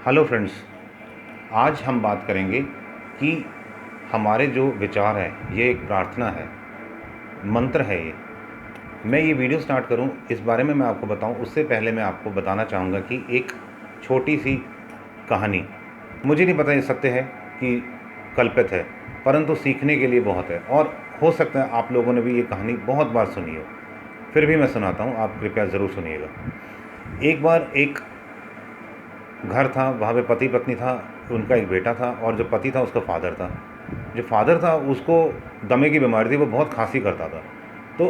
Hello friends, आज हम बात करेंगे कि हमारे जो विचार हैं ये एक प्रार्थना है, मंत्र है ये। मैं ये वीडियो स्टार्ट करूं इस बारे में मैं आपको बताऊं उससे पहले मैं आपको बताना चाहूँगा कि एक छोटी सी कहानी, मुझे नहीं पता ये सत्य है कि कल्पित है, परंतु सीखने के लिए बहुत है और हो सकता है आप लोगों ने भी ये कहानी बहुत बार सुनी हो। फिर भी मैं सुनाता हूँ, आप कृपया ज़रूर सुनिएगा। एक बार एक घर था, वहाँ पे पति पत्नी था, उनका एक बेटा था और जो पति था उसका फादर था। जो फादर था उसको दमे की बीमारी थी, वो बहुत खांसी करता था। तो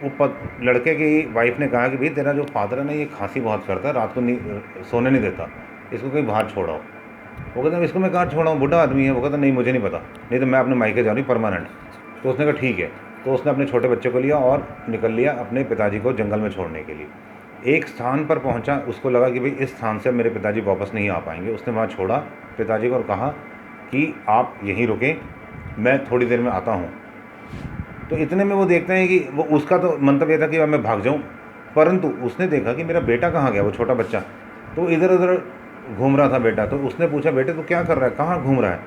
वो लड़के की वाइफ ने कहा कि भाई तेरा जो फादर है ना ये खांसी बहुत करता है, रात को नहीं सोने नहीं देता, इसको कहीं बाहर छोड़ाओ। वो कहता इसको मैं कहाँ छोड़ाऊँ, बूढ़ा आदमी है। वो कहता नहीं मुझे नहीं पता, नहीं तो मैं अपने मायके जा रही हूँ परमानेंट। तो उसने कहा ठीक है। तो उसने अपने छोटे बच्चे को लिया और निकल लिया अपने पिताजी को जंगल में छोड़ने के लिए। एक स्थान पर पहुंचा, उसको लगा कि भाई इस स्थान से मेरे पिताजी वापस नहीं आ पाएंगे। उसने वहाँ छोड़ा पिताजी को और कहा कि आप यहीं रुकें, मैं थोड़ी देर में आता हूँ। तो इतने में वो देखते हैं कि वो उसका तो मंतव्य था कि अब मैं भाग जाऊँ, परंतु उसने देखा कि मेरा बेटा कहाँ गया, वो छोटा बच्चा। तो इधर उधर घूम रहा था बेटा। तो उसने पूछा बेटे तो क्या कर रहा है, कहाँ घूम रहा है?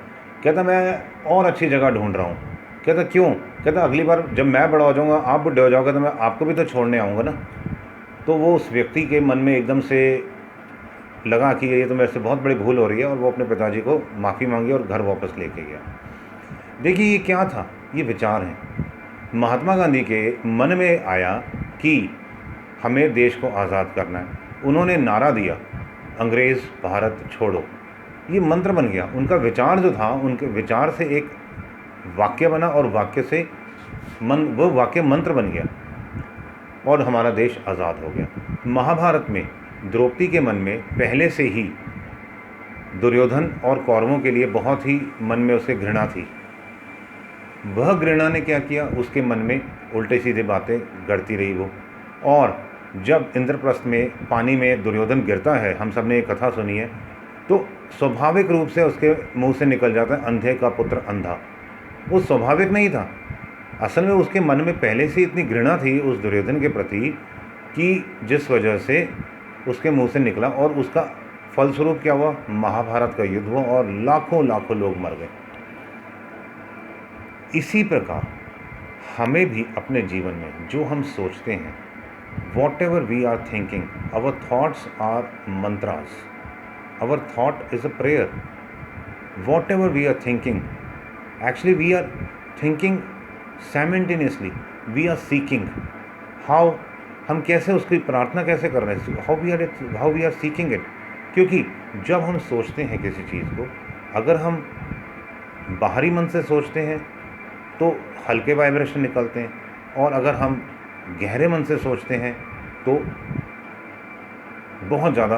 कहता मैं और अच्छी जगह ढूंढ रहा हूँ। कहता क्यों? कहता अगली बार जब मैं बड़ा हो जाऊँगा, आप बुढ़े हो जाओगे, तो मैं आपको भी तो छोड़ने आऊँगा ना। तो वो उस व्यक्ति के मन में एकदम से लगा कि ये तो मेरे से बहुत बड़ी भूल हो रही है और वो अपने पिताजी को माफ़ी मांगी और घर वापस लेके गया। देखिए ये क्या था, ये विचार हैं। महात्मा गांधी के मन में आया कि हमें देश को आज़ाद करना है। उन्होंने नारा दिया अंग्रेज़ भारत छोड़ो। ये मंत्र बन गया। उनका विचार जो था, उनके विचार से एक वाक्य बना और वाक्य से वो वाक्य मंत्र बन गया और हमारा देश आज़ाद हो गया। महाभारत में द्रौपदी के मन में पहले से ही दुर्योधन और कौरवों के लिए बहुत ही मन में उसे घृणा थी। वह घृणा ने क्या किया, उसके मन में उल्टे सीधे बातें गढ़ती रही वो। और जब इंद्रप्रस्थ में पानी में दुर्योधन गिरता है, हम सब ने एक कथा सुनी है, तो स्वाभाविक रूप से उसके मुंह से निकल जाता है अंधे का पुत्र अंधा। वो स्वाभाविक नहीं था, असल में उसके मन में पहले से इतनी घृणा थी उस दुर्योधन के प्रति कि जिस वजह से उसके मुंह से निकला और उसका फलस्वरूप क्या हुआ, महाभारत का युद्ध हुआ और लाखों लाखों लोग मर गए। इसी प्रकार हमें भी अपने जीवन में जो हम सोचते हैं, whatever we are thinking, our thoughts are mantras, our thought is a prayer. Whatever we are thinking, actually we are thinking simultaneously, we are seeking. How, हम कैसे उसकी प्रार्थना कैसे कर रहे हैं, how we are seeking it. क्योंकि जब हम सोचते हैं किसी चीज़ को, अगर हम बाहरी मन से सोचते हैं तो हल्के वाइब्रेशन निकलते हैं, और अगर हम गहरे मन से सोचते हैं तो बहुत ज़्यादा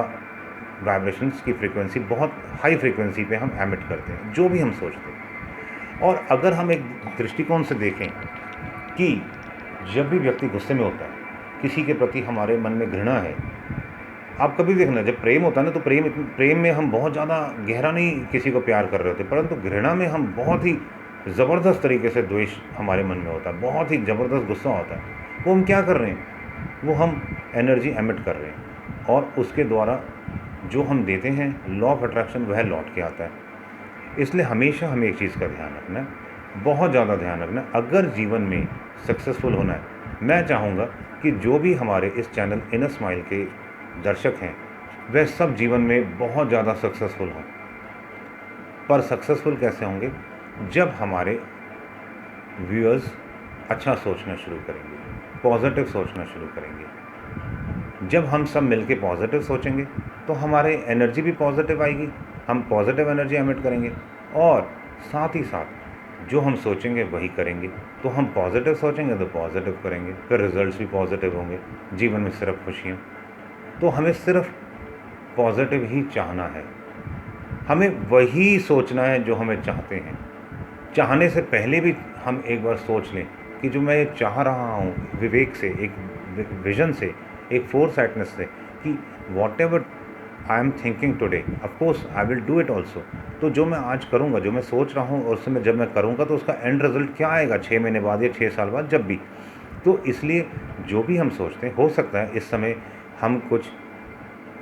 वाइब्रेशंस की फ्रीक्वेंसी, बहुत हाई फ्रीक्वेंसी पे हम एमिट करते हैं जो भी हम सोचते हैं। और अगर हम एक दृष्टिकोण से देखें कि जब भी व्यक्ति गुस्से में होता है, किसी के प्रति हमारे मन में घृणा है, आप कभी देखना जब प्रेम होता है ना, तो प्रेम में हम बहुत ज़्यादा गहरा नहीं किसी को प्यार कर रहे होते, परंतु घृणा में हम बहुत ही ज़बरदस्त तरीके से द्वेष हमारे मन में होता है, बहुत ही ज़बरदस्त गुस्सा होता है। वो हम क्या कर रहे हैं, वो हम एनर्जी एमिट कर रहे हैं और उसके द्वारा जो हम देते हैं, लॉ ऑफ अट्रैक्शन वह लौट के आता है। इसलिए हमेशा हमें एक चीज़ का ध्यान रखना है, बहुत ज़्यादा ध्यान रखना है। अगर जीवन में सक्सेसफुल होना है, मैं चाहूँगा कि जो भी हमारे इस चैनल इनर स्माइल के दर्शक हैं वह सब जीवन में बहुत ज़्यादा सक्सेसफुल हों। पर सक्सेसफुल कैसे होंगे, जब हमारे व्यूअर्स अच्छा सोचना शुरू करेंगे, पॉजिटिव सोचना शुरू करेंगे। जब हम सब मिलके पॉजिटिव सोचेंगे तो हमारे एनर्जी भी पॉजिटिव आएगी, हम पॉजिटिव एनर्जी एमिट करेंगे और साथ ही साथ जो हम सोचेंगे वही करेंगे। तो हम पॉजिटिव सोचेंगे तो पॉजिटिव करेंगे, फिर रिजल्ट्स भी पॉजिटिव होंगे, जीवन में सिर्फ खुशियाँ। तो हमें सिर्फ पॉजिटिव ही चाहना है, हमें वही सोचना है जो हमें चाहते हैं। चाहने से पहले भी हम एक बार सोच लें कि जो मैं चाह रहा हूँ, विवेक से, एक विजन से, एक फोरसाइटनेस से, कि what ever I am thinking today, of course I will do it also. तो जो मैं आज करूँगा, जो मैं सोच रहा हूँ, और उसमें जब मैं करूँगा तो उसका एंड रिजल्ट क्या आएगा 6 महीने बाद या 6 साल बाद, जब भी। तो इसलिए जो भी हम सोचते हैं, हो सकता है इस समय हम कुछ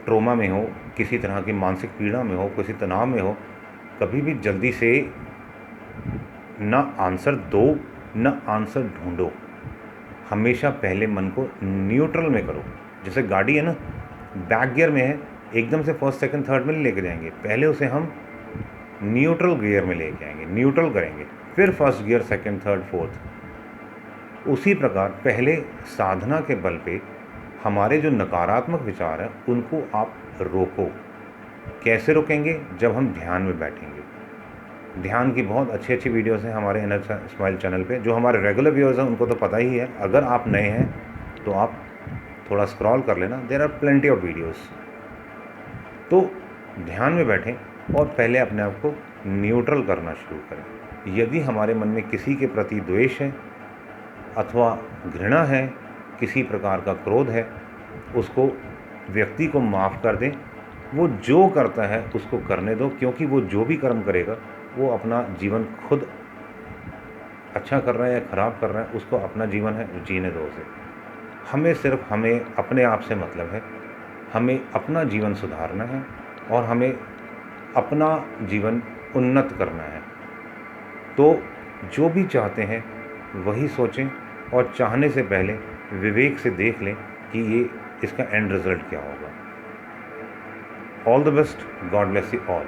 ट्रोमा में हो, किसी तरह की मानसिक पीड़ा में हो, किसी तनाव में हो, कभी भी जल्दी से ना आंसर दो, ना आंसर ढूंढो। हमेशा पहले मन को न्यूट्रल में करो। जैसे गाड़ी है ना, बैक गियर में है, एकदम से फर्स्ट सेकंड थर्ड में नहीं लेके जाएंगे, पहले उसे हम न्यूट्रल गियर में लेके आएंगे, न्यूट्रल करेंगे, फिर first gear, second, third, fourth. उसी प्रकार पहले साधना के बल पे हमारे जो नकारात्मक विचार हैं उनको आप रोको। कैसे रोकेंगे? जब हम ध्यान में बैठेंगे। ध्यान की बहुत अच्छी अच्छी वीडियोस हैं हमारे इनर स्माइल चैनल पे। जो हमारे रेगुलर व्यूअर्स हैं उनको तो पता ही है, अगर आप नए हैं तो आप थोड़ा स्क्रॉल कर लेना, there are plenty of videos. तो ध्यान में बैठें और पहले अपने आप को न्यूट्रल करना शुरू करें। यदि हमारे मन में किसी के प्रति द्वेष है अथवा घृणा है, किसी प्रकार का क्रोध है, उसको, व्यक्ति को माफ़ कर दें। वो जो करता है उसको करने दो, क्योंकि वो जो भी कर्म करेगा वो अपना जीवन खुद अच्छा कर रहा है या ख़राब कर रहा है, उसको अपना जीवन है, जीने दो उसे। हमें अपने आप से मतलब है, हमें अपना जीवन सुधारना है और हमें अपना जीवन उन्नत करना है। तो जो भी चाहते हैं वही सोचें और चाहने से पहले विवेक से देख लें कि ये इसका एंड रिज़ल्ट क्या होगा। All the best, God bless you all.